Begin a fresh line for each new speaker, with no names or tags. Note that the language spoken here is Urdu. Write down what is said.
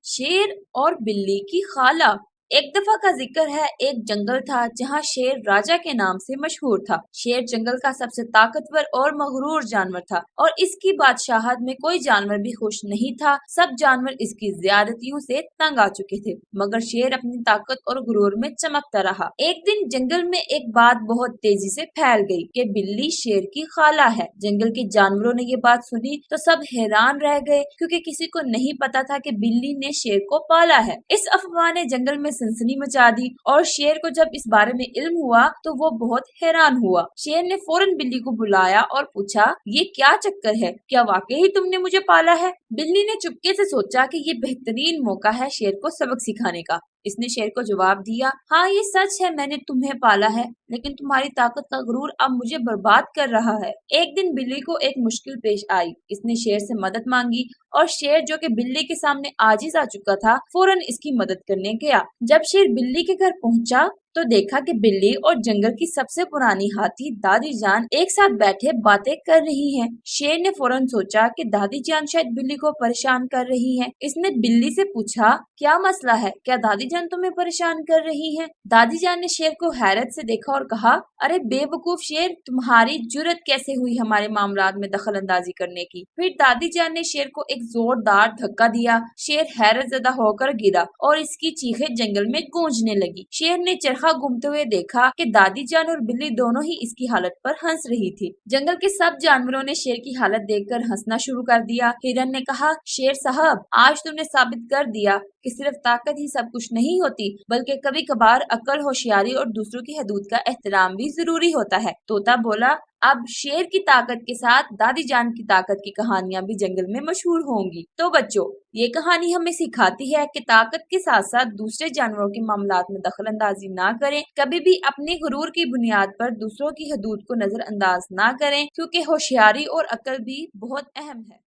شیر اور بلی کی خالہ۔ ایک دفعہ کا ذکر ہے، ایک جنگل تھا جہاں شیر راجا کے نام سے مشہور تھا۔ شیر جنگل کا سب سے طاقتور اور مغرور جانور تھا اور اس کی بادشاہت میں کوئی جانور بھی خوش نہیں تھا۔ سب جانور اس کی زیادتیوں سے تنگ آ چکے تھے، مگر شیر اپنی طاقت اور غرور میں چمکتا رہا۔ ایک دن جنگل میں ایک بات بہت تیزی سے پھیل گئی کہ بلی شیر کی خالہ ہے۔ جنگل کے جانوروں نے یہ بات سنی تو سب حیران رہ گئے، کیونکہ کسی کو نہیں پتا تھا کہ بلی نے شیر کو پالا ہے۔ اس افواہ نے جنگل میں سنسنی مچا دی اور شیر کو جب اس بارے میں علم ہوا تو وہ بہت حیران ہوا۔ شیر نے فوراً بلی کو بلایا اور پوچھا، یہ کیا چکر ہے؟ کیا واقعی تم نے مجھے پالا ہے؟ بلی نے چپکے سے سوچا کہ یہ بہترین موقع ہے شیر کو سبق سکھانے کا۔ اس نے شیر کو جواب دیا، ہاں یہ سچ ہے، میں نے تمہیں پالا ہے، لیکن تمہاری طاقت کا غرور اب مجھے برباد کر رہا ہے۔ ایک دن بلی کو ایک مشکل پیش آئی۔ اس نے شیر سے مدد مانگی اور شیر جو کہ بلی کے سامنے عاجز آ چکا تھا فوراً اس کی مدد کرنے گیا۔ جب شیر بلی کے گھر پہنچا تو دیکھا کہ بلی اور جنگل کی سب سے پرانی ہاتھی دادی جان ایک ساتھ بیٹھے باتیں کر رہی ہیں۔ شیر نے فوراً سوچا کہ دادی جان شاید بلی کو پریشان کر رہی ہیں۔ اس نے بلی سے پوچھا، کیا مسئلہ ہے؟ کیا دادی جان تمہیں پریشان کر رہی ہیں؟ دادی جان نے شیر کو حیرت سے دیکھا اور کہا، ارے بے وقوف شیر، تمہاری جرت کیسے ہوئی ہمارے معاملات میں دخل اندازی کرنے کی؟ پھر دادی جان نے شیر کو ایک زوردار دھکا دیا۔ شیر حیرت زدہ ہو کر گرا اور اس کی چیخیں جنگل میں گونجنے لگی۔ شیر نے چرخا گھومتے ہوئے دیکھا کہ دادی جان اور بلی دونوں ہی اس کی حالت پر ہنس رہی تھی۔ جنگل کے سب جانوروں نے شیر کی حالت دیکھ کر ہنسنا شروع کر دیا۔ ہرن نے کہا، شیر صاحب، آج تم نے ثابت کر دیا کہ صرف طاقت ہی سب کچھ نہیں ہوتی، بلکہ کبھی کبھار عقل، ہوشیاری اور دوسروں کی حدود کا احترام بھی ضروری ہوتا ہے۔ طوطا بولا، اب شیر کی طاقت کے ساتھ دادی جان کی طاقت کی کہانیاں بھی جنگل میں مشہور ہوں گی۔ تو بچوں، یہ کہانی ہمیں سکھاتی ہے کہ طاقت کے ساتھ ساتھ دوسرے جانوروں کے معاملات میں دخل اندازی نہ کریں، کبھی بھی اپنے غرور کی بنیاد پر دوسروں کی حدود کو نظر انداز نہ کریں، کیونکہ ہوشیاری اور عقل بھی بہت اہم ہے۔